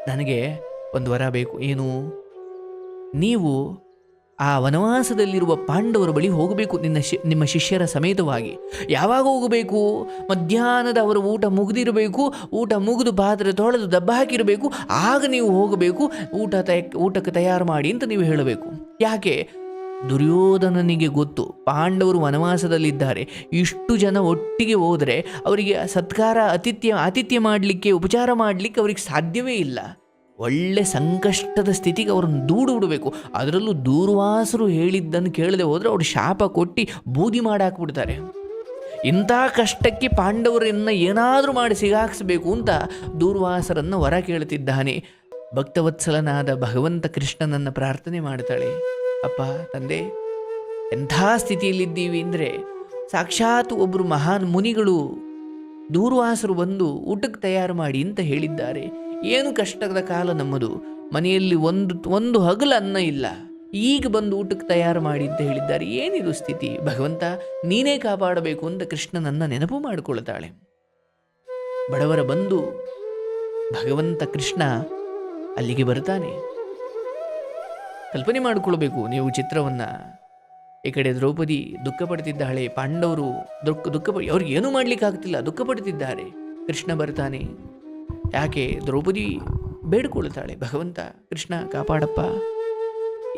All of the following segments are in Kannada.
ನನಗೆ ಒಂದು ವರ ಬೇಕು. ಏನು? ನೀವು ಆ ವನವಾಸದಲ್ಲಿರುವ ಪಾಂಡವರ ಬಳಿ ಹೋಗಬೇಕು, ನಿಮ್ಮ ಶಿಷ್ಯರ ಸಮೇತವಾಗಿ. ಯಾವಾಗ ಹೋಗಬೇಕು? ಮಧ್ಯಾಹ್ನದ ಅವರ ಊಟ ಮುಗಿದಿರಬೇಕು. ಊಟ ಮುಗಿದು ಪಾತ್ರೆ ತೊಳೆದು ದಬ್ಬ ಹಾಕಿರಬೇಕು. ಆಗ ನೀವು ಹೋಗಬೇಕು. ಊಟಕ್ಕೆ ತಯಾರು ಮಾಡಿ ಅಂತ ನೀವು ಹೇಳಬೇಕು. ಯಾಕೆ? ದುರ್ಯೋಧನನಿಗೆ ಗೊತ್ತು ಪಾಂಡವರು ವನವಾಸದಲ್ಲಿದ್ದಾರೆ. ಇಷ್ಟು ಜನ ಒಟ್ಟಿಗೆ ಹೋದರೆ ಅವರಿಗೆ ಸತ್ಕಾರ ಆತಿಥ್ಯ ಮಾಡಲಿಕ್ಕೆ, ಉಪಚಾರ ಮಾಡಲಿಕ್ಕೆ ಅವ್ರಿಗೆ ಸಾಧ್ಯವೇ ಇಲ್ಲ. ಒಳ್ಳೆ ಸಂಕಷ್ಟದ ಸ್ಥಿತಿಗೆ ಅವರನ್ನು ದೂಡು ಬಿಡಬೇಕು. ಅದರಲ್ಲೂ ದೂರ್ವಾಸರು ಹೇಳಿದ್ದನ್ನು ಕೇಳದೆ ಹೋದರೆ ಅವರು ಶಾಪ ಕೊಟ್ಟು ಬೂದಿ ಮಾಡಾಕ್ಬಿಡ್ತಾರೆ. ಇಂಥ ಕಷ್ಟಕ್ಕೆ ಪಾಂಡವರನ್ನು ಏನಾದರೂ ಮಾಡಿ ಸಿಗಾಕ್ಸಬೇಕು ಅಂತ ದೂರ್ವಾಸರನ್ನು ವರ ಕೇಳ್ತಿದ್ದಾನೆ. ಭಕ್ತವತ್ಸಲನಾದ ಭಗವಂತ ಕೃಷ್ಣನನ್ನು ಪ್ರಾರ್ಥನೆ ಮಾಡ್ತಾಳೆ. ಅಪ್ಪ ತಂದೆ, ಎಂಥ ಸ್ಥಿತಿಯಲ್ಲಿದ್ದೀವಿ ಅಂದರೆ ಸಾಕ್ಷಾತ್ ಒಬ್ಬರು ಮಹಾನ್ ಮುನಿಗಳು ದೂರ್ವಾಸರು ಬಂದು ಊಟಕ್ಕೆ ತಯಾರು ಮಾಡಿ ಅಂತ ಹೇಳಿದ್ದಾರೆ. ಏನು ಕಷ್ಟದ ಕಾಲ ನಮ್ಮದು, ಮನೆಯಲ್ಲಿ ಒಂದು ಹಗಲು ಅನ್ನ ಇಲ್ಲ, ಈಗ ಬಂದು ಊಟಕ್ಕೆ ತಯಾರು ಮಾಡಿ ಅಂತ ಹೇಳಿದ್ದಾರೆ. ಏನಿದು ಸ್ಥಿತಿ? ಭಗವಂತ ನೀನೇ ಕಾಪಾಡಬೇಕು ಅಂತ ಕೃಷ್ಣನನ್ನು ನೆನಪು ಮಾಡಿಕೊಳ್ತಾಳೆ. ಬಡವರ ಬಂದು ಭಗವಂತ ಕೃಷ್ಣ ಅಲ್ಲಿಗೆ ಬರ್ತಾನೆ. ಕಲ್ಪನೆ ಮಾಡಿಕೊಳ್ಬೇಕು ನೀವು ಚಿತ್ರವನ್ನು. ಈ ಕಡೆ ದ್ರೌಪದಿ ದುಃಖ ಪಡ್ತಿದ್ದಾಳೆ. ಪಾಂಡವರು ಅವ್ರಿಗೆ ಏನೂ ಮಾಡ್ಲಿಕ್ಕಾಗ್ತಿಲ್ಲ, ದುಃಖ ಪಡ್ತಿದ್ದಾರೆ. ಕೃಷ್ಣ ಬರ್ತಾನೆ. ಯಾಕೆ? ದ್ರೌಪದಿ ಬೇಡ್ಕೊಳ್ತಾಳೆ, ಭಗವಂತ ಕೃಷ್ಣ ಕಾಪಾಡಪ್ಪ,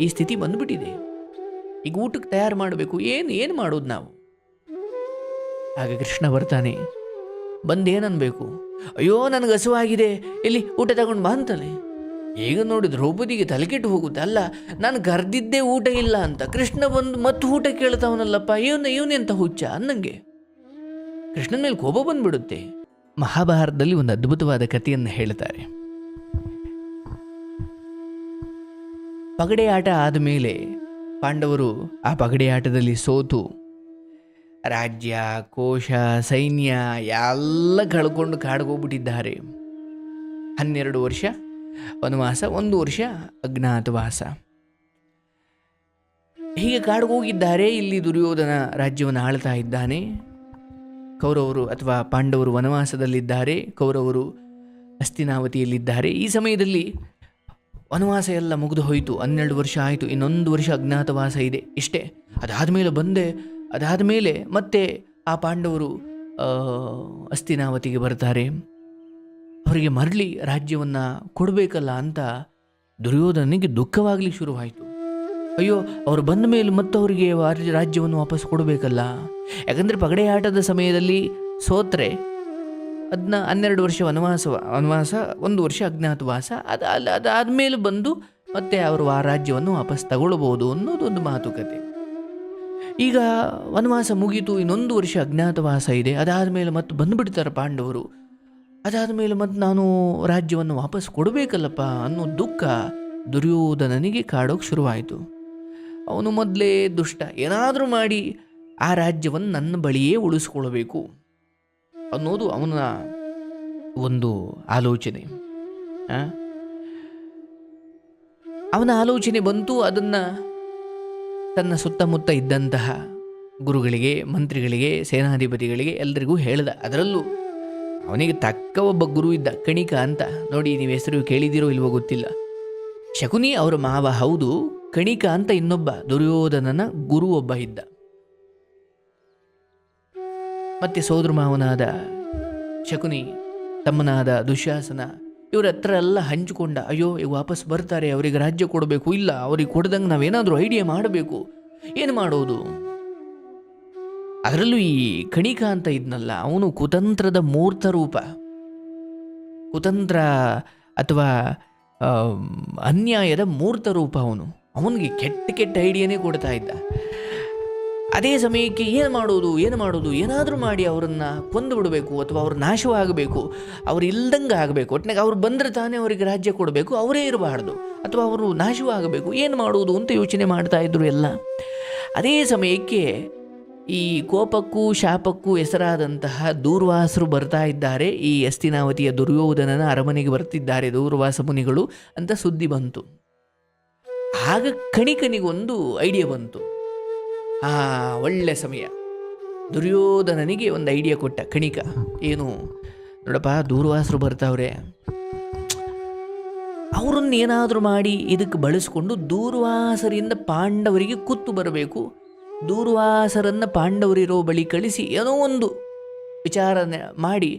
ಈ ಸ್ಥಿತಿ ಬಂದುಬಿಟ್ಟಿದೆ, ಈಗ ಊಟಕ್ಕೆ ತಯಾರು ಮಾಡಬೇಕು, ಏನು ಮಾಡೋದು ನಾವು? ಆಗ ಕೃಷ್ಣ ಬರ್ತಾನೆ. ಬಂದೇನನ್ಬೇಕು? ಅಯ್ಯೋ ನನಗೆ ಹಸುವಾಗಿದೆ, ಇಲ್ಲಿ ಊಟ ತಗೊಂಡು ಬಾ ಅಂತಾನೆ. ಈಗ ನೋಡಿ ದ್ರೌಪದಿಗೆ ತಲೆಕೆಟ್ಟು ಹೋಗುತ್ತೆ. ಅಲ್ಲ, ನಾನು ಕರೆದಿದ್ದೇ ಊಟ ಇಲ್ಲ ಅಂತ, ಕೃಷ್ಣ ಬಂದು ಮತ್ತು ಊಟ ಕೇಳ್ತಾವನಲ್ಲಪ್ಪ, ಇವನೆಂತ ಹುಚ್ಚ ಅನ್ನಂಗೆ ಕೃಷ್ಣನ ಮೇಲೆ ಕೋಪ ಬಂದ್ಬಿಡುತ್ತೆ. ಮಹಾಭಾರತದಲ್ಲಿ ಒಂದು ಅದ್ಭುತವಾದ ಕಥೆಯನ್ನು ಹೇಳ್ತಾರೆ. ಪಗಡೆ ಆಟ ಆದಮೇಲೆ ಪಾಂಡವರು ಆ ಪಗಡೆ ಆಟದಲ್ಲಿ ಸೋತು ರಾಜ್ಯ, ಕೋಶ, ಸೈನ್ಯ ಎಲ್ಲ ಕಳ್ಕೊಂಡು ಕಾಡ್ಗೋಗ್ಬಿಟ್ಟಿದ್ದಾರೆ. 12 ವರ್ಷ ವನವಾಸ, 1 ವರ್ಷ ಅಜ್ಞಾತವಾಸ. ಹೀಗೆ ಕಾಡ್ಗೋಗಿದ್ದಾರೆ. ಇಲ್ಲಿ ದುರ್ಯೋಧನ ರಾಜ್ಯವನ್ನು ಆಳ್ತಾ ಇದ್ದಾನೆ. ಕೌರವರು ಅಥವಾ ಪಾಂಡವರು ವನವಾಸದಲ್ಲಿದ್ದಾರೆ, ಕೌರವರು ಹಸ್ತಿನಾವತಿಯಲ್ಲಿದ್ದಾರೆ. ಈ ಸಮಯದಲ್ಲಿ ವನವಾಸ ಎಲ್ಲ ಮುಗಿದು ಹೋಯಿತು. 12 ವರ್ಷ ಆಯಿತು. ಇನ್ನೊಂದು ವರ್ಷ ಅಜ್ಞಾತವಾಸ ಇದೆ, ಇಷ್ಟೇ. ಅದಾದಮೇಲೆ ಮತ್ತೆ ಆ ಪಾಂಡವರು ಹಸ್ತಿನಾವತಿಗೆ ಬರ್ತಾರೆ. ಅವರಿಗೆ ಮರಳಿ ರಾಜ್ಯವನ್ನು ಕೊಡಬೇಕಲ್ಲ ಅಂತ ದುರ್ಯೋಧನಿಗೆ ದುಃಖವಾಗಲಿಕ್ಕೆ ಶುರುವಾಯಿತು. ಅಯ್ಯೋ, ಅವರು ಬಂದ ಮೇಲೆ ಮತ್ತೆ ಅವರಿಗೆ ರಾಜ್ಯವನ್ನು ವಾಪಸ್ ಕೊಡಬೇಕಲ್ಲ. ಯಾಕಂದರೆ ಪಗಡೆ ಆಟದ ಸಮಯದಲ್ಲಿ ಸೋತ್ರೆ 12 ವರ್ಷ ವನವಾಸ, 1 ವರ್ಷ ಅಜ್ಞಾತವಾಸ, ಅದಾದಮೇಲೆ ಬಂದು ಮತ್ತೆ ಅವರು ಆ ರಾಜ್ಯವನ್ನು ವಾಪಸ್ ತಗೊಳ್ಬೋದು ಅನ್ನೋದೊಂದು ಮಾತುಕತೆ. ಈಗ ವನವಾಸ ಮುಗೀತು, ಇನ್ನೊಂದು ವರ್ಷ ಅಜ್ಞಾತವಾಸ ಇದೆ. ಅದಾದಮೇಲೆ ಮತ್ತೆ ಬಂದುಬಿಡ್ತಾರೆ ಪಾಂಡವರು. ಅದಾದಮೇಲೆ ಮತ್ತೆ ನಾನು ರಾಜ್ಯವನ್ನು ವಾಪಸ್ ಕೊಡಬೇಕಲ್ಲಪ್ಪ ಅನ್ನೋ ದುಃಖ ದುರ್ಯೋಧನನಿಗೆ ಕಾಡೋಕ್ಕೆ ಶುರುವಾಯಿತು. ಅವನು ಮೊದಲೇ ದುಷ್ಟ, ಏನಾದರೂ ಮಾಡಿ ಆ ರಾಜ್ಯವನ್ನು ನನ್ನ ಬಳಿಯೇ ಉಳಿಸ್ಕೊಳ್ಬೇಕು ಅನ್ನೋದು ಅವನ ಒಂದು ಆಲೋಚನೆ. ಅವನ ಆಲೋಚನೆ ಬಂತು. ಅದನ್ನು ತನ್ನ ಸುತ್ತಮುತ್ತ ಇದ್ದಂತಹ ಗುರುಗಳಿಗೆ, ಮಂತ್ರಿಗಳಿಗೆ, ಸೇನಾಧಿಪತಿಗಳಿಗೆ ಎಲ್ಲರಿಗೂ ಹೇಳ್ದ. ಅದರಲ್ಲೂ ಅವನಿಗೆ ತಕ್ಕ ಒಬ್ಬ ಗುರು ಇದ್ದ, ಕಣಿಕ ಅಂತ. ನೋಡಿ, ನೀವು ಹೆಸರು ಕೇಳಿದಿರೋ ಇಲ್ವೋ ಗೊತ್ತಿಲ್ಲ. ಶಕುನಿ ಅವರ ಮಾವ ಹೌದು. ಕಣಿಕ ಅಂತ ಇನ್ನೊಬ್ಬ ದುರ್ಯೋಧನನ ಗುರು ಒಬ್ಬ ಇದ್ದ. ಮತ್ತೆ ಸೋದರ ಮಾವನಾದ ಶಕುನಿ, ತಮ್ಮನಾದ ದುಶ್ಯಾಸನ, ಇವರ ಹತ್ರ ಎಲ್ಲ ಹಂಚಿಕೊಂಡ. ಅಯ್ಯೋ, ಈಗ ವಾಪಸ್ ಬರ್ತಾರೆ, ಅವರಿಗೆ ರಾಜ್ಯ ಕೊಡಬೇಕು. ಇಲ್ಲ, ಅವ್ರಿಗೆ ಕೊಡ್ದಂಗೆ ನಾವೇನಾದರೂ ಐಡಿಯಾ ಮಾಡಬೇಕು. ಏನು ಮಾಡೋದು? ಅದರಲ್ಲೂ ಈ ಕಣಿಕ ಅಂತ ಇದ್ನಲ್ಲ, ಅವನು ಕುತಂತ್ರದ ಮೂರ್ತ ರೂಪ. ಕುತಂತ್ರ ಅಥವಾ ಅನ್ಯಾಯದ ಮೂರ್ತ ರೂಪ ಅವನಿಗೆ ಕೆಟ್ಟ ಐಡಿಯಾನೇ ಕೊಡ್ತಾ ಇದ್ದ. ಅದೇ ಸಮಯಕ್ಕೆ ಏನು ಮಾಡೋದು, ಏನಾದರೂ ಮಾಡಿ ಅವರನ್ನು ಕೊಂದು ಬಿಡಬೇಕು ಅಥವಾ ಅವ್ರ ನಾಶವಾಗಬೇಕು, ಅವ್ರು ಇಲ್ದಂಗೆ ಆಗಬೇಕು. ಒಟ್ಟಿನಾಗ ಅವ್ರು ಬಂದರೆ ತಾನೇ ಅವರಿಗೆ ರಾಜ್ಯ ಕೊಡಬೇಕು, ಅವರೇ ಇರಬಾರ್ದು, ಅಥವಾ ಅವರು ನಾಶವಾಗಬೇಕು. ಏನು ಮಾಡೋದು ಅಂತ ಯೋಚನೆ ಮಾಡ್ತಾ ಇದ್ರು ಎಲ್ಲ. ಅದೇ ಸಮಯಕ್ಕೆ ಈ ಕೋಪಕ್ಕೂ ಶಾಪಕ್ಕೂ ಹೆಸರಾದಂತಹ ದೂರ್ವಾಸರು ಬರ್ತಾ ಇದ್ದಾರೆ. ಈ ಹಸ್ತಿನಾವತಿಯ ದುರ್ಯೋಧನನ ಅರಮನೆಗೆ ಬರ್ತಿದ್ದಾರೆ ದೂರ್ವಾಸ ಮುನಿಗಳು ಅಂತ ಸುದ್ದಿ ಬಂತು. ಆಗ ಕಣಿಕನಿಗೊಂದು ಐಡಿಯಾ ಬಂತು. ಒಳ್ಳೆ ಸಮಯ. ದುರ್ಯೋಧನನಿಗೆ ಒಂದು ಐಡಿಯಾ ಕೊಟ್ಟ ಕಣಿಕ. ಏನು? ನೋಡಪ್ಪ, ದೂರ್ವಾಸರು ಬರ್ತಾವ್ರೆ, ಅವರನ್ನು ಏನಾದರೂ ಮಾಡಿ ಇದಕ್ಕೆ ಬಳಸಿಕೊಂಡು ದೂರ್ವಾಸರಿಂದ ಪಾಂಡವರಿಗೆ ಕುತ್ತು ಬರಬೇಕು. ದೂರ್ವಾಸರನ್ನು ಪಾಂಡವರಿರೋ ಬಳಿ ಕಳಿಸಿ ಏನೋ ಒಂದು ವಿಚಾರಣೆ ಮಾಡಿ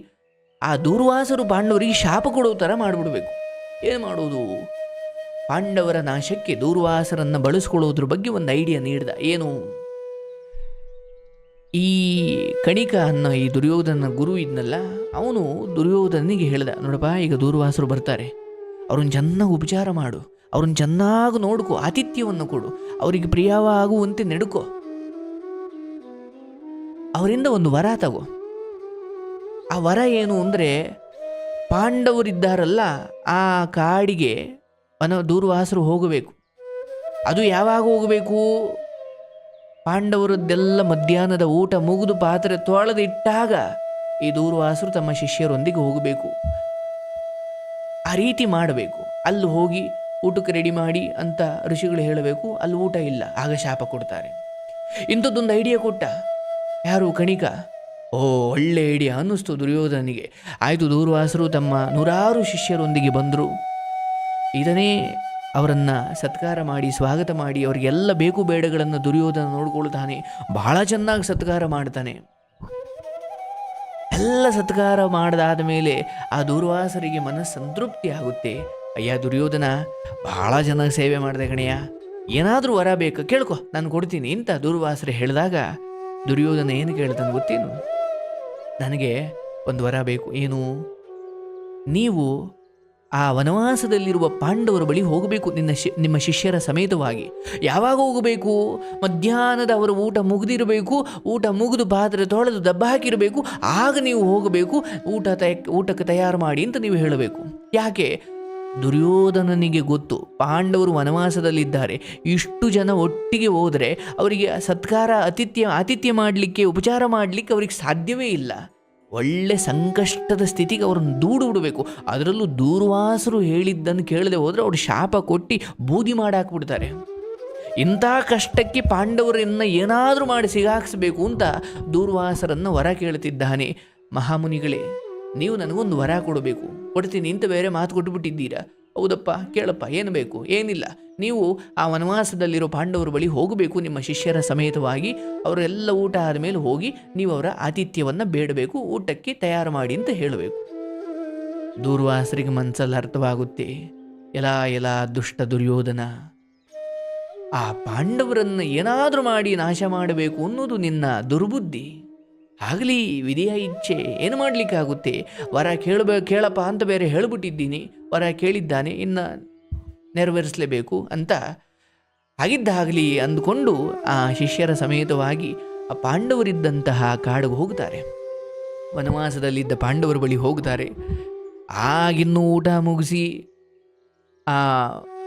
ಆ ದೂರ್ವಾಸರು ಪಾಂಡವರಿಗೆ ಶಾಪ ಕೊಡೋ ಥರ ಮಾಡಿಬಿಡ್ಬೇಕು. ಏನು ಮಾಡೋದು? ಪಾಂಡವರ ನಾಶಕ್ಕೆ ದೂರ್ವಾಸರನ್ನು ಬಳಸ್ಕೊಳ್ಳೋದ್ರ ಬಗ್ಗೆ ಒಂದು ಐಡಿಯಾ ನೀಡಿದ. ಏನು? ಈ ಕಣಿಕ ಅನ್ನೋ ಈ ದುರ್ಯೋಧನ ಗುರು ಇದ್ನಲ್ಲ, ಅವನು ದುರ್ಯೋಧನಿಗೆ ಹೇಳ್ದ, ನೋಡಪ್ಪ, ಈಗ ದೂರ್ವಾಸರು ಬರ್ತಾರೆ, ಅವ್ರನ್ನ ಚೆನ್ನಾಗಿ ಉಪಚಾರ ಮಾಡು, ಅವ್ರನ್ನ ಚೆನ್ನಾಗಿ ನೋಡ್ಕೊ, ಆತಿಥ್ಯವನ್ನು ಕೊಡು, ಅವರಿಗೆ ಪ್ರಿಯವಾಗುವಂತೆ ನಡ್ಕೊ, ಅವರಿಂದ ಒಂದು ವರ ತಗೋ. ಆ ವರ ಏನು ಅಂದರೆ, ಪಾಂಡವರಿದ್ದಾರಲ್ಲ ಆ ಕಾಡಿಗೆ ದೂರ್ವಾಸರು ಹೋಗಬೇಕು. ಅದು ಯಾವಾಗ ಹೋಗಬೇಕು? ಪಾಂಡವರದ್ದೆಲ್ಲ ಮಧ್ಯಾಹ್ನದ ಊಟ ಮುಗಿದು ಪಾತ್ರೆ ತೊಳೆದಿಟ್ಟಾಗ ಈ ದೂರ್ವಾಸರು ತಮ್ಮ ಶಿಷ್ಯರೊಂದಿಗೆ ಹೋಗಬೇಕು. ಆ ರೀತಿ ಮಾಡಬೇಕು. ಅಲ್ಲಿ ಹೋಗಿ ಊಟಕ್ಕೆ ರೆಡಿ ಮಾಡಿ ಅಂತ ಋಷಿಗಳು ಹೇಳಬೇಕು. ಅಲ್ಲಿ ಊಟ ಇಲ್ಲ, ಆಗ ಶಾಪ ಕೊಡ್ತಾರೆ. ಇಂಥದ್ದೊಂದು ಐಡಿಯಾ ಕೊಟ್ಟ ಯಾರು? ಕಣಿಕ. ಓ, ಒಳ್ಳೆ ಐಡಿಯಾ ಅನ್ನಿಸ್ತು ದುರ್ಯೋಧನಿಗೆ. ಆಯಿತು, ದೂರ್ವಾಸರು ತಮ್ಮ 100 ಶಿಷ್ಯರೊಂದಿಗೆ ಬಂದರು. ಇದನ್ನೇ ಅವರನ್ನು ಸತ್ಕಾರ ಮಾಡಿ ಸ್ವಾಗತ ಮಾಡಿ ಅವರಿಗೆಲ್ಲ ಬೇಕು ಬೇಡಗಳನ್ನು ದುರ್ಯೋಧನ ನೋಡ್ಕೊಳ್ತಾನೆ. ಬಹಳ ಚೆನ್ನಾಗಿ ಸತ್ಕಾರ ಮಾಡ್ತಾನೆ. ಎಲ್ಲ ಸತ್ಕಾರ ಮಾಡಿದಾದ ಮೇಲೆ ಆ ದೂರ್ವಾಸರಿಗೆ ಮನಸ್ಸಂತೃಪ್ತಿ ಆಗುತ್ತೆ. ಅಯ್ಯ ದುರ್ಯೋಧನ, ಬಹಳ ಚೆನ್ನಾಗಿ ಸೇವೆ ಮಾಡಿದೆ ಕಣಯ್ಯ, ಏನಾದರೂ ವರ ಬೇಕು ಕೇಳ್ಕೊ, ನಾನು ಕೊಡ್ತೀನಿ ಅಂತ ದೂರ್ವಾಸರು ಹೇಳಿದಾಗ ದುರ್ಯೋಧನ ಏನು ಕೇಳ್ತಾನೆ ಗೊತ್ತೇನು? ನನಗೆ ಒಂದು ವರ ಬೇಕು. ಏನು? ನೀವು ಆ ವನವಾಸದಲ್ಲಿರುವ ಪಾಂಡವರ ಬಳಿ ಹೋಗಬೇಕು, ನಿಮ್ಮ ಶಿಷ್ಯರ ಸಮೇತವಾಗಿ. ಯಾವಾಗ ಹೋಗಬೇಕು? ಮಧ್ಯಾಹ್ನದ ಅವರ ಊಟ ಮುಗಿದಿರಬೇಕು, ಊಟ ಮುಗಿದು ಪಾತ್ರೆ ತೊಳೆದು ದಬ್ಬ ಹಾಕಿರಬೇಕು, ಆಗ ನೀವು ಹೋಗಬೇಕು, ಊಟಕ್ಕೆ ತಯಾರು ಮಾಡಿ ಅಂತ ನೀವು ಹೇಳಬೇಕು. ಯಾಕೆ? ದುರ್ಯೋಧನನಿಗೆ ಗೊತ್ತು, ಪಾಂಡವರು ವನವಾಸದಲ್ಲಿದ್ದಾರೆ, ಇಷ್ಟು ಜನ ಒಟ್ಟಿಗೆ ಹೋದರೆ ಅವರಿಗೆ ಸತ್ಕಾರ ಆತಿಥ್ಯ ಮಾಡಲಿಕ್ಕೆ, ಉಪಚಾರ ಮಾಡಲಿಕ್ಕೆ ಅವ್ರಿಗೆ ಸಾಧ್ಯವೇ ಇಲ್ಲ. ಒಳ್ಳೆ ಸಂಕಷ್ಟದ ಸ್ಥಿತಿಗೆ ಅವ್ರನ್ನ ದೂಡು ಬಿಡಬೇಕು. ಅದರಲ್ಲೂ ದೂರ್ವಾಸರು ಹೇಳಿದ್ದನ್ನು ಕೇಳದೆ ಹೋದರೆ ಅವ್ರು ಶಾಪ ಕೊಟ್ಟು ಬೂದಿ ಮಾಡಾಕ್ಬಿಡ್ತಾರೆ. ಇಂಥ ಕಷ್ಟಕ್ಕೆ ಪಾಂಡವರನ್ನು ಏನಾದರೂ ಮಾಡಿ ಸಿಗಾಕ್ಸ್ಬೇಕು ಅಂತ ದೂರ್ವಾಸರನ್ನು ವರ ಕೇಳ್ತಿದ್ದಾನೆ. ಮಹಾಮುನಿಗಳೇ, ನೀವು ನನಗೊಂದು ವರ ಕೊಡಬೇಕು, ಕೊಡ್ತೀನಿ ಅಂತ ಬೇರೆ ಮಾತು ಕೊಟ್ಟುಬಿಟ್ಟಿದ್ದೀರಾ. ಹೌದಪ್ಪ, ಕೇಳಪ್ಪ, ಏನು ಬೇಕು? ಏನಿಲ್ಲ, ನೀವು ಆ ವನವಾಸದಲ್ಲಿರೋ ಪಾಂಡವರ ಬಳಿ ಹೋಗಬೇಕು ನಿಮ್ಮ ಶಿಷ್ಯರ ಸಮೇತವಾಗಿ. ಅವರೆಲ್ಲ ಊಟ ಆದಮೇಲೆ ಹೋಗಿ ನೀವು ಅವರ ಆತಿಥ್ಯವನ್ನು ಬೇಡಬೇಕು, ಊಟಕ್ಕೆ ತಯಾರು ಮಾಡಿ ಅಂತ ಹೇಳಬೇಕು. ದೂರ್ವಾಸರಿಗೆ ಮನಸ್ಸಲ್ಲಿ ಅರ್ಥವಾಗುತ್ತೆ, ಎಲ್ಲ ದುಷ್ಟ ದುರ್ಯೋಧನ, ಆ ಪಾಂಡವರನ್ನು ಏನಾದರೂ ಮಾಡಿ ನಾಶ ಮಾಡಬೇಕು ಅನ್ನೋದು ನಿನ್ನ ದುರ್ಬುದ್ಧಿ. ಆಗಲಿ, ವಿಧಿಯ ಇಚ್ಛೆ, ಏನು ಮಾಡಲಿಕ್ಕಾಗುತ್ತೆ? ವರ ಕೇಳಪ್ಪ ಅಂತ ಬೇರೆ ಹೇಳಿಬಿಟ್ಟಿದ್ದೀನಿ, ವರ ಕೇಳಿದ್ದಾನೆ, ಇನ್ನು ನೆರವೇರಿಸಲೇಬೇಕು ಅಂತ. ಆಗಿದ್ದಾಗಲಿ ಅಂದುಕೊಂಡು ಆ ಶಿಷ್ಯರ ಸಮೇತವಾಗಿ ಆ ಪಾಂಡವರಿದ್ದಂತಹ ಕಾಡಿಗೆ ಹೋಗ್ತಾರೆ. ವನವಾಸದಲ್ಲಿದ್ದ ಪಾಂಡವರ ಬಳಿ ಹೋಗ್ತಾರೆ. ಆಗಿನ್ನೂ ಊಟ ಮುಗಿಸಿ ಆ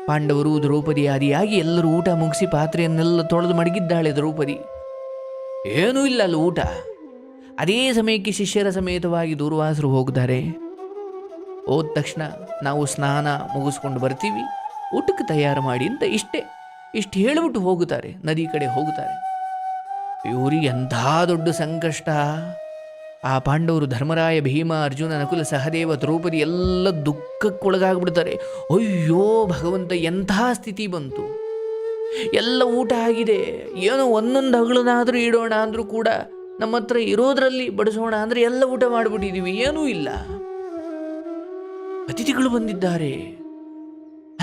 ಪಾಂಡವರು, ದ್ರೌಪದಿ ಆದಿಯಾಗಿ ಎಲ್ಲರೂ ಊಟ ಮುಗಿಸಿ ಪಾತ್ರೆಯನ್ನೆಲ್ಲ ತೊಳೆದು ಮಡಗಿದ್ದಾಳೆ ದ್ರೌಪದಿ. ಏನೂ ಇಲ್ಲ ಅಲ್ಲಿ ಊಟ. ಅದೇ ಸಮಯಕ್ಕೆ ಶಿಷ್ಯರ ಸಮೇತವಾಗಿ ದೂರ್ವಾಸರು ಹೋಗ್ತಾರೆ. ಹೋದ ತಕ್ಷಣ ನಾವು ಸ್ನಾನ ಮುಗಿಸ್ಕೊಂಡು ಬರ್ತೀವಿ, ಊಟಕ್ಕೆ ತಯಾರು ಮಾಡಿ ಅಂತ ಇಷ್ಟು ಹೇಳಿಬಿಟ್ಟು ಹೋಗುತ್ತಾರೆ. ನದಿ ಕಡೆ ಹೋಗುತ್ತಾರೆ. ಇವರಿಗೆ ಎಂಥ ದೊಡ್ಡ ಸಂಕಷ್ಟ. ಆ ಪಾಂಡವರು ಧರ್ಮರಾಯ, ಭೀಮ, ಅರ್ಜುನ, ನಕುಲ, ಸಹದೇವ, ದ್ರೌಪದಿ ಎಲ್ಲ ದುಃಖಕ್ಕೊಳಗಾಗ್ಬಿಡ್ತಾರೆ. ಅಯ್ಯೋ ಭಗವಂತ, ಎಂಥ ಸ್ಥಿತಿ ಬಂತು! ಎಲ್ಲ ಊಟ ಆಗಿದೆ, ಏನೋ ಒಂದೊಂದು ಹಗಳನಾದರೂ ಇಡೋಣ ಅಂದರೂ ಕೂಡ ನಮ್ಮ ಹತ್ರ ಇರೋದ್ರಲ್ಲಿ ಬಡಿಸೋಣ ಅಂದರೆ ಎಲ್ಲ ಊಟ ಮಾಡಿಬಿಟ್ಟಿದ್ದೀವಿ, ಏನೂ ಇಲ್ಲ. ಅತಿಥಿಗಳು ಬಂದಿದ್ದಾರೆ,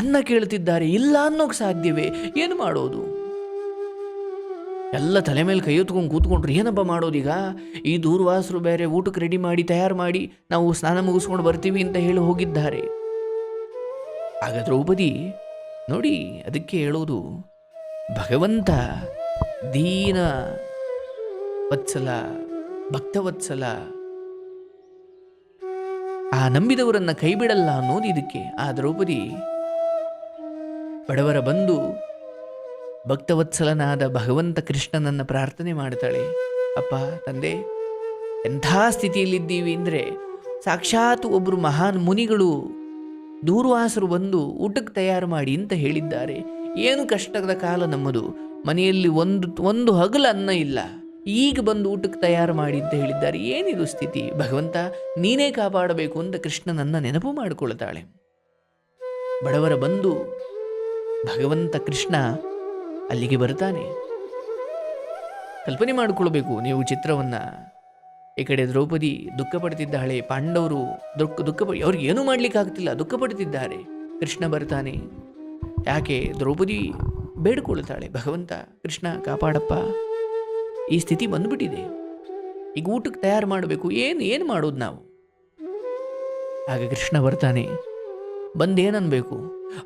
ಅನ್ನ ಕೇಳ್ತಿದ್ದಾರೆ, ಇಲ್ಲ ಅನ್ನೋಕೆ ಸಾಧ್ಯವೇ? ಏನು ಮಾಡೋದು? ಎಲ್ಲ ತಲೆ ಮೇಲೆ ಕೈ ಹೊತ್ಕೊಂಡು ಕೂತ್ಕೊಂಡ್ರು. ಏನಪ್ಪ ಮಾಡೋದೀಗ? ಈ ದೂರ್ವಾಸರು ಬೇರೆ ಊಟಕ್ಕೆ ರೆಡಿ ಮಾಡಿ ತಯಾರು ಮಾಡಿ ನಾವು ಸ್ನಾನ ಮುಗಿಸ್ಕೊಂಡು ಬರ್ತೀವಿ ಅಂತ ಹೇಳಿ ಹೋಗಿದ್ದಾರೆ. ಆಗ ದ್ರೌಪದಿ ನೋಡಿ, ಅದಕ್ಕೆ ಹೇಳೋದು, ಭಗವಂತ ದೀನ ವತ್ಸಲ, ಭಕ್ತವತ್ಸಲ, ಆ ನಂಬಿದವರನ್ನ ಕೈ ಬಿಡಲ್ಲ ಅನ್ನೋದು ಇದಕ್ಕೆ. ಆ ದ್ರೌಪದಿ ಬಡವರ ಬಂದು ಭಕ್ತವತ್ಸಲನಾದ ಭಗವಂತ ಕೃಷ್ಣನನ್ನ ಪ್ರಾರ್ಥನೆ ಮಾಡ್ತಾಳೆ. ಅಪ್ಪ ತಂದೆ, ಎಂಥ ಸ್ಥಿತಿಯಲ್ಲಿದ್ದೀವಿ ಅಂದರೆ, ಸಾಕ್ಷಾತ್ ಒಬ್ಬರು ಮಹಾನ್ ಮುನಿಗಳು ದೂರ್ವಾಸರು ಬಂದು ಊಟಕ್ಕೆ ತಯಾರು ಮಾಡಿ ಅಂತ ಹೇಳಿದ್ದಾರೆ. ಏನು ಕಷ್ಟದ ಕಾಲ ನಮ್ಮದು, ಮನೆಯಲ್ಲಿ ಒಂದು ಹಗಲು ಅನ್ನ ಇಲ್ಲ, ಈಗ ಬಂದು ಊಟಕ್ಕೆ ತಯಾರು ಮಾಡಿ ಅಂತ ಹೇಳಿದ್ದಾರೆ. ಏನಿದು ಸ್ಥಿತಿ? ಭಗವಂತ ನೀನೇ ಕಾಪಾಡಬೇಕು ಅಂತ ಕೃಷ್ಣನನ್ನ ನೆನಪು ಮಾಡಿಕೊಳ್ತಾಳೆ. ಬಡವರ ಬಂಧು ಭಗವಂತ ಕೃಷ್ಣ ಅಲ್ಲಿಗೆ ಬರ್ತಾನೆ. ಕಲ್ಪನೆ ಮಾಡಿಕೊಳ್ಬೇಕು ನೀವು ಚಿತ್ರವನ್ನು. ಈ ಕಡೆ ದ್ರೌಪದಿ ದುಃಖ ಪಡ್ತಿದ್ದಾಳೆ, ಪಾಂಡವರು ಅವ್ರಿಗೆ ಏನೂ ಮಾಡ್ಲಿಕ್ಕಾಗ್ತಿಲ್ಲ, ದುಃಖ ಪಡ್ತಿದ್ದಾರೆ. ಕೃಷ್ಣ ಬರ್ತಾನೆ. ಯಾಕೆ? ದ್ರೌಪದಿ ಬೇಡ್ಕೊಳ್ತಾಳೆ, ಭಗವಂತ ಕೃಷ್ಣ ಕಾಪಾಡಪ್ಪ, ಈ ಸ್ಥಿತಿ ಬಂದ್ಬಿಟ್ಟಿದೆ, ಈಗ ಊಟಕ್ಕೆ ತಯಾರು ಮಾಡಬೇಕು, ಏನು ಮಾಡೋದು ನಾವು? ಆಗ ಕೃಷ್ಣ ಬರ್ತಾನೆ. ಬಂದೇನನ್ಬೇಕು?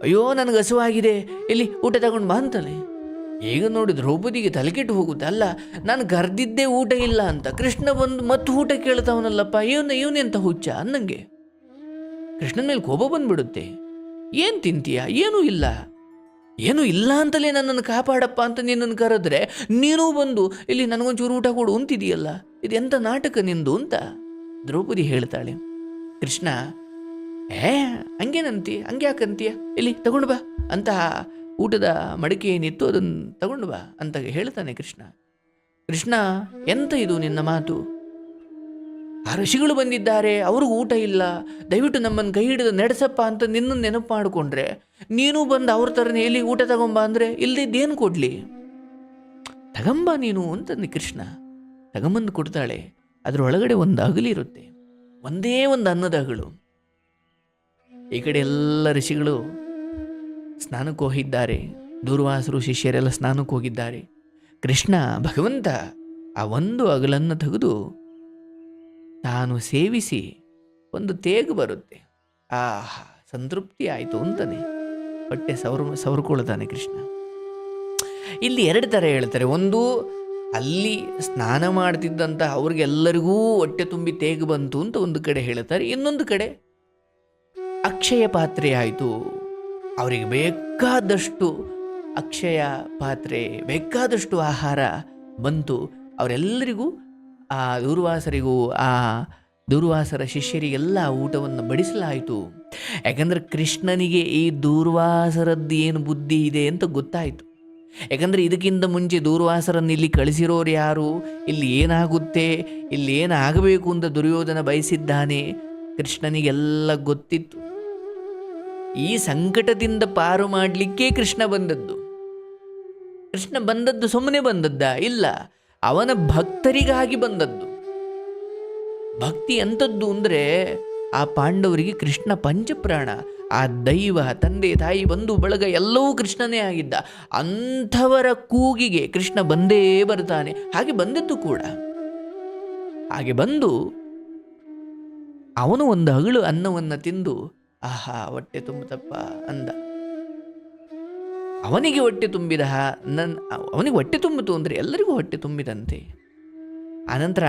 ಅಯ್ಯೋ ನನಗೆ ಹಸುವಾಗಿದೆ, ಇಲ್ಲಿ ಊಟ ತಗೊಂಡು ಬಾ ಅಂತಾನೆ. ಈಗ ನೋಡಿ ದ್ರೌಪದಿಗೆ ತಲೆಕೆಟ್ಟು ಹೋಗುತ್ತೆ. ಅಲ್ಲ, ನಾನು ಕರೆದಿದ್ದೇ ಊಟ ಇಲ್ಲ ಅಂತ, ಕೃಷ್ಣ ಬಂದು ಮತ್ತು ಊಟ ಕೇಳ್ತಾವನಲ್ಲಪ್ಪ, ಇವನೆಂತ ಹುಚ್ಚ ಅನ್ನಂಗೆ ಕೃಷ್ಣನ ಮೇಲೆ ಕೋಪ ಬಂದ್ಬಿಡುತ್ತೆ. ಏನು ತಿಂತೀಯ? ಏನೂ ಇಲ್ಲ ಅಂತಲೇ ನನ್ನನ್ನು ಕಾಪಾಡಪ್ಪ ಅಂತ ನಿನ್ನನ್ನು ಕರೆದ್ರೆ ನೀನೂ ಬಂದು ಇಲ್ಲಿ ನನಗೊಂಚೂರು ಊಟ ಕೊಡು ಅಂತಿದೆಯಲ್ಲ, ಇದು ಎಂಥ ನಾಟಕ ನಿಂದು ಅಂತ ದ್ರೌಪದಿ ಹೇಳ್ತಾಳೆ. ಕೃಷ್ಣ ಹಂಗೆ ಯಾಕಂತೀಯ, ಇಲ್ಲಿ ತಗೊಂಡು ಬಾ ಅಂತ ಊಟದ ಮಡಿಕೆ ಏನಿತ್ತು ಅದನ್ನು ತಗೊಂಡು ಬಾ ಅಂತ ಹೇಳ್ತಾನೆ ಕೃಷ್ಣ. ಕೃಷ್ಣ ಎಂತ ಇದು ನಿನ್ನ ಮಾತು? ಆ ಋಷಿಗಳು ಬಂದಿದ್ದಾರೆ, ಅವ್ರಿಗೂ ಊಟ ಇಲ್ಲ, ದಯವಿಟ್ಟು ನಮ್ಮನ್ನು ಕೈ ಹಿಡಿದು ನಡೆಸಪ್ಪ ಅಂತ ನಿನ್ನನ್ನು ನೆನಪು ಮಾಡಿಕೊಂಡ್ರೆ ನೀನು ಬಂದು ಅವ್ರ ಥರನೇ ಎಲ್ಲಿ ಊಟ ತಗೊಂಬ ಅಂದರೆ ಇಲ್ಲದಿದ್ದೇನು ಕೊಡಲಿ, ತಗೊಂಬ ನೀನು ಅಂತಂದು ಕೃಷ್ಣ ತಗೊಂಬಂದು ಕೊಡ್ತಾಳೆ. ಅದರೊಳಗಡೆ ಒಂದು ಅಗಲಿರುತ್ತೆ, ಒಂದೇ ಒಂದು ಅನ್ನದ ಅಗಳು. ಈ ಕಡೆ ಎಲ್ಲ ಋಷಿಗಳು ಸ್ನಾನಕ್ಕೆ ಹೋಗಿದ್ದಾರೆ, ದೂರ್ವಾಸರು ಶಿಷ್ಯರೆಲ್ಲ ಸ್ನಾನಕ್ಕೆ ಹೋಗಿದ್ದಾರೆ. ಕೃಷ್ಣ ಭಗವಂತ ಆ ಒಂದು ಅಗಲನ್ನು ತೆಗೆದು ತಾನು ಸೇವಿಸಿ ಒಂದು ತೇಗು ಬರುತ್ತೆ. ಸಂತೃಪ್ತಿ ಆಯಿತು ಅಂತಾನೆ ಹೊಟ್ಟೆ ಸವರ್ಕೊಳ್ತಾನೆ ಕೃಷ್ಣ. ಇಲ್ಲಿ ಎರಡು ಥರ ಹೇಳ್ತಾರೆ. ಒಂದು, ಅಲ್ಲಿ ಸ್ನಾನ ಮಾಡ್ತಿದ್ದಂಥ ಅವ್ರಿಗೆಲ್ಲರಿಗೂ ಹೊಟ್ಟೆ ತುಂಬಿ ತೇಗು ಬಂತು ಅಂತ ಒಂದು ಕಡೆ ಹೇಳ್ತಾರೆ. ಇನ್ನೊಂದು ಕಡೆ ಅಕ್ಷಯ ಪಾತ್ರೆ ಆಯಿತು, ಅವರಿಗೆ ಬೇಕಾದಷ್ಟು ಅಕ್ಷಯ ಪಾತ್ರೆ, ಬೇಕಾದಷ್ಟು ಆಹಾರ ಬಂತು. ಅವರೆಲ್ಲರಿಗೂ, ಆ ದೂರ್ವಾಸರಿಗೂ ಆ ದೂರ್ವಾಸರ ಶಿಷ್ಯರಿಗೆಲ್ಲ ಊಟವನ್ನು ಬಡಿಸಲಾಯಿತು. ಯಾಕಂದರೆ ಕೃಷ್ಣನಿಗೆ ಈ ದೂರ್ವಾಸರದ್ದು ಏನು ಬುದ್ಧಿ ಇದೆ ಅಂತ ಗೊತ್ತಾಯಿತು. ಯಾಕಂದರೆ ಇದಕ್ಕಿಂತ ಮುಂಚೆ ದೂರ್ವಾಸರನ್ನು ಇಲ್ಲಿ ಕಳಿಸಿರೋರು ಯಾರು, ಇಲ್ಲಿ ಏನಾಗುತ್ತೆ, ಇಲ್ಲಿ ಏನಾಗಬೇಕು ಅಂತ ದುರ್ಯೋಧನ ಬಯಸಿದ್ದಾನೆ, ಕೃಷ್ಣನಿಗೆಲ್ಲ ಗೊತ್ತಿತ್ತು. ಈ ಸಂಕಟದಿಂದ ಪಾರು ಮಾಡಲಿಕ್ಕೆ ಕೃಷ್ಣ ಬಂದದ್ದು ಸುಮ್ಮನೆ ಬಂದದ್ದ ಇಲ್ಲ, ಅವನ ಭಕ್ತರಿಗಾಗಿ ಬಂದದ್ದು. ಭಕ್ತಿ ಎಂಥದ್ದು ಅಂದರೆ, ಆ ಪಾಂಡವರಿಗೆ ಕೃಷ್ಣ ಪಂಚಪ್ರಾಣ, ಆ ದೈವ, ತಂದೆ ತಾಯಿ, ಬಂಧು ಬಳಗ ಎಲ್ಲವೂ ಕೃಷ್ಣನೇ ಆಗಿದ್ದ. ಅಂಥವರ ಕೂಗಿಗೆ ಕೃಷ್ಣ ಬಂದೇ ಬರ್ತಾನೆ. ಹಾಗೆ ಬಂದದ್ದು ಕೂಡ. ಹಾಗೆ ಬಂದು ಅವನು ಒಂದು ಅಗಳು ಅನ್ನವನ್ನು ತಿಂದು ಹೊಟ್ಟೆ ತುಂಬುತ್ತಪ್ಪ ಅಂದ. ಅವನಿಗೆ ಹೊಟ್ಟೆ ತುಂಬಿದ ಅವನಿಗೆ ಹೊಟ್ಟೆ ತುಂಬಿತು ಅಂದರೆ ಎಲ್ಲರಿಗೂ ಹೊಟ್ಟೆ ತುಂಬಿದಂತೆ. ಆನಂತರ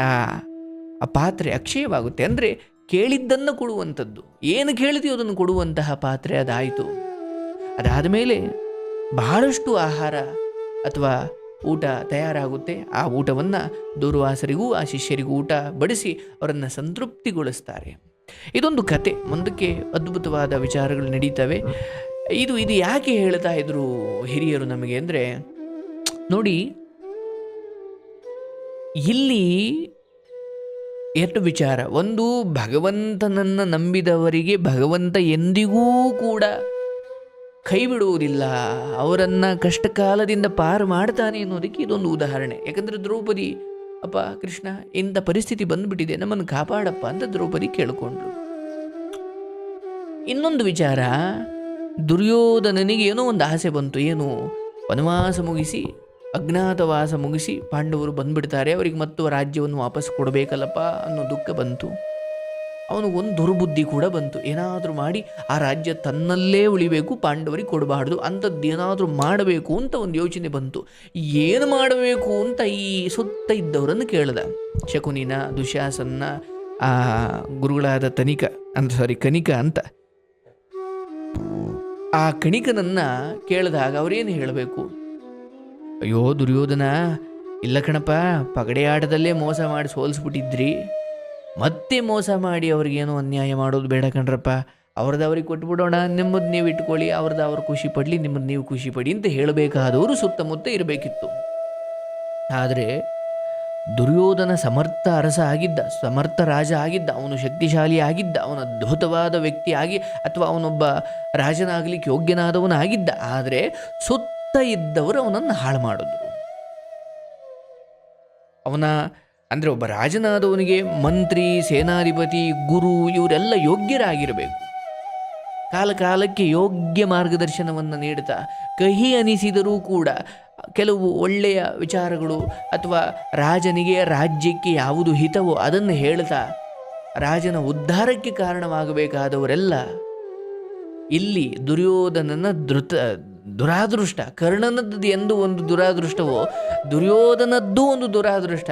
ಆ ಪಾತ್ರೆ ಅಕ್ಷಯವಾಗುತ್ತೆ. ಅಂದರೆ ಕೇಳಿದ್ದನ್ನು ಕೊಡುವಂಥದ್ದು, ಏನು ಕೇಳಿದೆಯೋ ಅದನ್ನು ಕೊಡುವಂತಹ ಪಾತ್ರೆ ಅದಾಯಿತು. ಅದಾದ ಮೇಲೆ ಬಹಳಷ್ಟು ಆಹಾರ ಅಥವಾ ಊಟ ತಯಾರಾಗುತ್ತೆ. ಆ ಊಟವನ್ನು ದೂರ್ವಾಸರಿಗೂ ಆ ಶಿಷ್ಯರಿಗೂ ಊಟ ಬಡಿಸಿ ಅವರನ್ನು ಸಂತೃಪ್ತಿಗೊಳಿಸ್ತಾರೆ. ಇದೊಂದು ಕತೆ, ಮುಂದಕ್ಕೆ ಅದ್ಭುತವಾದ ವಿಚಾರಗಳು ನಡೀತವೆ. ಇದು ಯಾಕೆ ಹೇಳ್ತಾ ಇದ್ರು ಹಿರಿಯರು ನಮಗೆ ಅಂದರೆ, ನೋಡಿ ಇಲ್ಲಿ ಎರಡು ವಿಚಾರ. ಒಂದು, ಭಗವಂತನನ್ನು ನಂಬಿದವರಿಗೆ ಭಗವಂತ ಎಂದಿಗೂ ಕೂಡ ಕೈ ಬಿಡುವುದಿಲ್ಲ, ಅವರನ್ನು ಕಷ್ಟಕಾಲದಿಂದ ಪಾರು ಮಾಡ್ತಾನೆ ಅನ್ನೋದಕ್ಕೆ ಇದೊಂದು ಉದಾಹರಣೆ. ಯಾಕಂದರೆ ದ್ರೌಪದಿ, ಅಪ್ಪ ಕೃಷ್ಣ ಇಂಥ ಪರಿಸ್ಥಿತಿ ಬಂದ್ಬಿಟ್ಟಿದೆ, ನಮ್ಮನ್ನು ಕಾಪಾಡಪ್ಪ ಅಂತ ದ್ರೌಪದಿ ಕೇಳಿಕೊಂಡ್ಳು. ಇನ್ನೊಂದು ವಿಚಾರ, ದುರ್ಯೋಧನನಿಗೆ ಏನೋ ಒಂದು ಆಸೆ ಬಂತು. ಏನು? ವನವಾಸ ಮುಗಿಸಿ, ಅಜ್ಞಾತವಾಸ ಮುಗಿಸಿ ಪಾಂಡವರು ಬಂದ್ಬಿಡ್ತಾರೆ, ಅವರಿಗೆ ಮತ್ತು ರಾಜ್ಯವನ್ನು ವಾಪಸ್ ಕೊಡಬೇಕಲ್ಲಪ್ಪ ಅನ್ನೋ ದುಃಖ ಬಂತು. ಅವನಿಗೊಂದು ದುರ್ಬುದ್ಧಿ ಕೂಡ ಬಂತು. ಏನಾದರೂ ಮಾಡಿ ಆ ರಾಜ್ಯ ತನ್ನಲ್ಲೇ ಉಳಿಬೇಕು, ಪಾಂಡವರಿಗೆ ಕೊಡಬಾರ್ದು, ಅಂಥದ್ದೇನಾದರೂ ಮಾಡಬೇಕು ಅಂತ ಒಂದು ಯೋಚನೆ ಬಂತು. ಏನು ಮಾಡಬೇಕು ಅಂತ ಈ ಸುತ್ತ ಇದ್ದವರನ್ನು ಕೇಳ್ದ. ಶಕುನಿನ, ದುಶ್ಯಾಸನ, ಆ ಗುರುಗಳಾದ ಕನಿಕ ಅಂತ ಆ ಕಣಿಕನನ್ನು ಕೇಳಿದಾಗ ಅವರೇನು ಹೇಳಬೇಕು? ಅಯ್ಯೋ ದುರ್ಯೋಧನ, ಇಲ್ಲ ಕಣಪ್ಪ, ಪಗಡೆ ಆಟದಲ್ಲೇ ಮೋಸ ಮಾಡಿ ಸೋಲಿಸ್ಬಿಟ್ಟಿದ್ರಿ, ಮತ್ತೆ ಮೋಸ ಮಾಡಿ ಅವ್ರಿಗೇನೋ ಅನ್ಯಾಯ ಮಾಡೋದು ಬೇಡ ಕಣ್ರಪ್ಪ, ಅವ್ರದ್ದು ಅವ್ರಿಗೆ ಕೊಟ್ಬಿಡೋಣ, ನಿಮ್ಮದು ನೀವು ಇಟ್ಕೊಳ್ಳಿ, ಅವ್ರದ್ದು ಅವ್ರು ಖುಷಿ ಪಡಲಿ, ನಿಮ್ಮದು ನೀವು ಖುಷಿ ಪಡಿ ಅಂತ ಹೇಳಬೇಕಾದವರು ಸುತ್ತಮುತ್ತ ಇರಬೇಕಿತ್ತು. ಆದರೆ ದುರ್ಯೋಧನ ಸಮರ್ಥ ಅರಸ ಆಗಿದ್ದ, ಸಮರ್ಥ ರಾಜ ಆಗಿದ್ದ, ಅವನು ಶಕ್ತಿಶಾಲಿ ಆಗಿದ್ದ, ಅವನ ಅದ್ಭುತವಾದ ವ್ಯಕ್ತಿ ಆಗಿ ಅಥವಾ ಅವನೊಬ್ಬ ರಾಜನಾಗಲಿಕ್ಕೆ ಯೋಗ್ಯನಾದವನಾಗಿದ್ದ. ಆದರೆ ಸುತ್ತ ಇದ್ದವರು ಅವನನ್ನು ಹಾಳು ಮಾಡಿದ್ರು. ಅವನ ಅಂದರೆ ಒಬ್ಬ ರಾಜನಾದವನಿಗೆ ಮಂತ್ರಿ, ಸೇನಾಧಿಪತಿ, ಗುರು ಇವರೆಲ್ಲ ಯೋಗ್ಯರಾಗಿರಬೇಕು. ಕಾಲ ಕಾಲಕ್ಕೆ ಯೋಗ್ಯ ಮಾರ್ಗದರ್ಶನವನ್ನು ನೀಡುತ್ತಾ, ಕಹಿ ಅನಿಸಿದರೂ ಕೂಡ ಕೆಲವು ಒಳ್ಳೆಯ ವಿಚಾರಗಳು ಅಥವಾ ರಾಜನಿಗೆ ರಾಜ್ಯಕ್ಕೆ ಯಾವುದು ಹಿತವೋ ಅದನ್ನು ಹೇಳ್ತಾ ರಾಜನ ಉದ್ಧಾರಕ್ಕೆ ಕಾರಣವಾಗಬೇಕಾದವರೆಲ್ಲ ಇಲ್ಲಿ ದುರ್ಯೋಧನನ ದುರಾದೃಷ್ಟ. ಕರ್ಣನದ್ದು ಎಂದು ಒಂದು ದುರಾದೃಷ್ಟವೋ ದುರ್ಯೋಧನದ್ದು ಒಂದು ದುರಾದೃಷ್ಟ.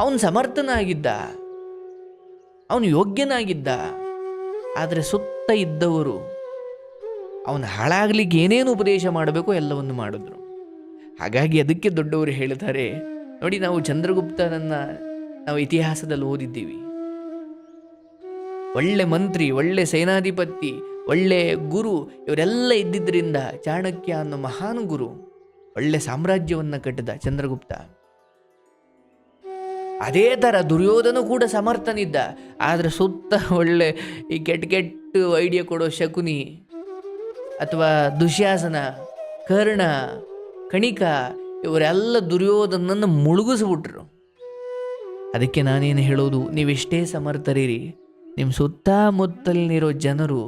ಅವನು ಸಮರ್ಥನಾಗಿದ್ದ, ಅವನು ಯೋಗ್ಯನಾಗಿದ್ದ. ಆದರೆ ಸುತ್ತ ಇದ್ದವರು ಅವನು ಹಾಳಾಗಲಿಕ್ಕೆ ಏನೇನು ಉಪದೇಶ ಮಾಡಬೇಕೋ ಎಲ್ಲವನ್ನು ಮಾಡಿದ್ರು. ಹಾಗಾಗಿ ಅದಕ್ಕೆ ದೊಡ್ಡವರು ಹೇಳ್ತಾರೆ ನೋಡಿ, ನಾವು ಚಂದ್ರಗುಪ್ತನನ್ನು ನಾವು ಇತಿಹಾಸದಲ್ಲಿ ಓದಿದ್ದೀವಿ. ಒಳ್ಳೆ ಮಂತ್ರಿ, ಒಳ್ಳೆ ಸೇನಾಧಿಪತಿ, ಒಳ್ಳೆ ಗುರು ಇವರೆಲ್ಲ ಇದ್ದಿದ್ದರಿಂದ ಚಾಣಕ್ಯ ಅನ್ನೋ ಮಹಾನ್ ಗುರು ಒಳ್ಳೆ ಸಾಮ್ರಾಜ್ಯವನ್ನು ಕಟ್ಟಿದ ಚಂದ್ರಗುಪ್ತ. ಅದೇ ಥರ ದುರ್ಯೋಧನ ಕೂಡ ಸಮರ್ಥನಿದ್ದ. ಆದರೆ ಸುತ್ತ ಒಳ್ಳೆ ಈ ಕೆಟ್ಟ ಐಡಿಯಾ ಕೊಡೋ ಶಕುನಿ ಅಥವಾ ದುಶ್ಯಾಸನ, ಕರ್ಣ, ಕಣಿಕ ಇವರೆಲ್ಲ ದುರ್ಯೋಧನನ್ನು ಮುಳುಗಿಸ್ಬಿಟ್ರು. ಅದಕ್ಕೆ ನಾನೇನು ಹೇಳೋದು, ನೀವೆಷ್ಟೇ ಸಮರ್ಥರಿರಿ, ನಿಮ್ಮ ಸುತ್ತಮುತ್ತಲಿನಿರೋ ಜನರು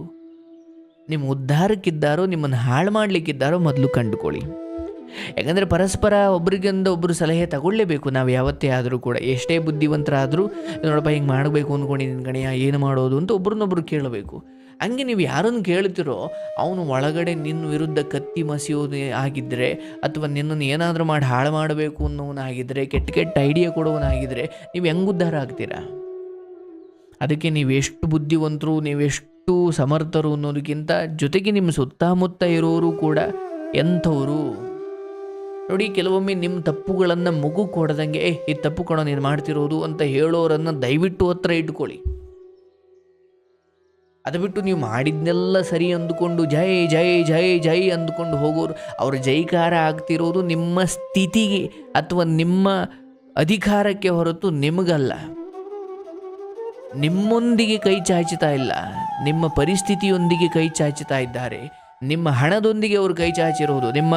ನಿಮ್ಮ ಉದ್ಧಾರಕ್ಕಿದ್ದಾರೋ ನಿಮ್ಮನ್ನು ಹಾಳು ಮಾಡಲಿಕ್ಕಿದ್ದಾರೋ ಮೊದಲು ಕಂಡುಕೊಳ್ಳಿ. ಯಾಕಂದರೆ ಪರಸ್ಪರ ಒಬ್ರಿಗಿಂದ ಒಬ್ಬರು ಸಲಹೆ ತಗೊಳ್ಳೇಬೇಕು. ನಾವು ಯಾವತ್ತೇ ಆದರೂ ಕೂಡ ಎಷ್ಟೇ ಬುದ್ಧಿವಂತರಾದರೂ, ನೋಡಪ್ಪ ಹಿಂಗೆ ಮಾಡಬೇಕು ಅಂದ್ಕೊಂಡಿದ್ದೀನಿ ಕಣೆಯ, ಏನು ಮಾಡೋದು ಅಂತ ಒಬ್ರನ್ನೊಬ್ರು ಕೇಳಬೇಕು. ಹಂಗೆ ನೀವು ಯಾರನ್ನು ಕೇಳ್ತಿರೋ ಅವನು ಒಳಗಡೆ ನಿನ್ನ ವಿರುದ್ಧ ಕತ್ತಿ ಮಸಿಯೋದು ಆಗಿದ್ದರೆ ಅಥವಾ ನಿನ್ನನ್ನು ಏನಾದರೂ ಮಾಡಿ ಹಾಳು ಮಾಡಬೇಕು ಅನ್ನೋವನಾಗಿದ್ದರೆ, ಕೆಟ್ಟ ಐಡಿಯಾ ಕೊಡೋವನಾಗಿದ್ದರೆ ನೀವು ಹೆಂಗೆ ಉದ್ಧಾರ ಆಗ್ತೀರಾ? ಅದಕ್ಕೆ ನೀವೆಷ್ಟು ಬುದ್ಧಿವಂತರು, ನೀವೆಷ್ಟು ಸಮರ್ಥರು ಅನ್ನೋದಕ್ಕಿಂತ ಜೊತೆಗೆ ನಿಮ್ಮ ಸುತ್ತಮುತ್ತ ಇರೋರು ಕೂಡ ಎಂಥವರು ನೋಡಿ. ಕೆಲವೊಮ್ಮೆ ನಿಮ್ಮ ತಪ್ಪುಗಳನ್ನು ಮಗು ಕೊಡದಂಗೆ ಈ ತಪ್ಪು ಕೊಡೋ ನೀನು ಮಾಡ್ತಿರೋದು ಅಂತ ಹೇಳೋರನ್ನು ದಯವಿಟ್ಟು ಹತ್ರ ಇಟ್ಕೊಳ್ಳಿ. ಅದು ಬಿಟ್ಟು ನೀವು ಮಾಡಿದ್ನೆಲ್ಲ ಸರಿ ಅಂದುಕೊಂಡು ಜೈ ಜೈ ಜೈ ಜೈ ಅಂದುಕೊಂಡು ಹೋಗೋರು, ಅವ್ರ ಜೈಕಾರ ಆಗ್ತಿರೋದು ನಿಮ್ಮ ಸ್ಥಿತಿಗೆ ಅಥವಾ ನಿಮ್ಮ ಅಧಿಕಾರಕ್ಕೆ ಹೊರತು ನಿಮಗಲ್ಲ. ನಿಮ್ಮೊಂದಿಗೆ ಕೈ ಚಾಚುತ್ತಾ ಇಲ್ಲ, ನಿಮ್ಮ ಪರಿಸ್ಥಿತಿಯೊಂದಿಗೆ ಕೈ ಚಾಚುತ್ತಾ ಇದ್ದಾರೆ. ನಿಮ್ಮ ಹಣದೊಂದಿಗೆ ಅವರು ಕೈ ಚಾಚಿರೋದು, ನಿಮ್ಮ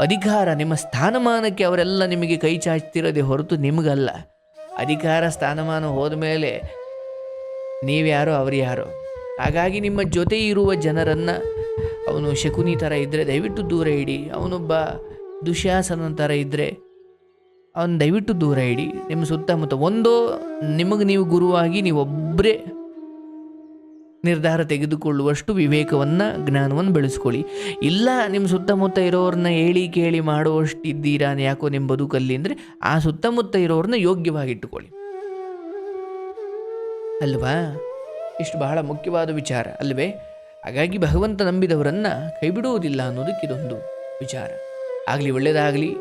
ಅಧಿಕಾರ, ನಿಮ್ಮ ಸ್ಥಾನಮಾನಕ್ಕೆ ಅವರೆಲ್ಲ ನಿಮಗೆ ಕೈ ಚಾಚ್ತಿರೋದೇ ಹೊರತು ನಿಮಗಲ್ಲ. ಅಧಿಕಾರ ಸ್ಥಾನಮಾನ ಹೋದ ಮೇಲೆ ನೀವ್ಯಾರೋ ಅವ್ರು ಯಾರೋ. ಹಾಗಾಗಿ ನಿಮ್ಮ ಜೊತೆ ಇರುವ ಜನರನ್ನು, ಅವನು ಶಕುನಿ ಥರ ಇದ್ದರೆ ದಯವಿಟ್ಟು ದೂರ ಇಡಿ, ಅವನೊಬ್ಬ ದುಶ್ಯಾಸನ ಥರ ಇದ್ದರೆ ಅವನು ದಯವಿಟ್ಟು ದೂರ ಇಡಿ. ನಿಮ್ಮ ಸುತ್ತಮುತ್ತ ಒಂದೋ ನಿಮಗೆ ನೀವು ಗುರುವಾಗಿ ನೀವೊಬ್ಬರೇ ನಿರ್ಧಾರ ತೆಗೆದುಕೊಳ್ಳುವಷ್ಟು ವಿವೇಕವನ್ನು, ಜ್ಞಾನವನ್ನು ಬೆಳೆಸ್ಕೊಳ್ಳಿ. ಇಲ್ಲ ನಿಮ್ಮ ಸುತ್ತಮುತ್ತ ಇರೋರನ್ನ ಹೇಳಿ ಕೇಳಿ ಮಾಡುವಷ್ಟು ಇದ್ದೀರಾ ಯಾಕೋ ನಿಮ್ಮ ಬದುಕಲ್ಲಿ ಅಂದರೆ ಆ ಸುತ್ತಮುತ್ತ ಇರೋರನ್ನ ಯೋಗ್ಯವಾಗಿಟ್ಟುಕೊಳ್ಳಿ ಅಲ್ವಾ? ಇಷ್ಟು ಬಹಳ ಮುಖ್ಯವಾದ ವಿಚಾರ ಅಲ್ವೇ? ಹಾಗಾಗಿ ಭಗವಂತ ನಂಬಿದವರನ್ನು ಕೈ ಬಿಡುವುದಿಲ್ಲ ಅನ್ನೋದಕ್ಕೆ ಇದೊಂದು ವಿಚಾರ. ಆಗಲಿ, ಒಳ್ಳೆಯದಾಗಲಿ.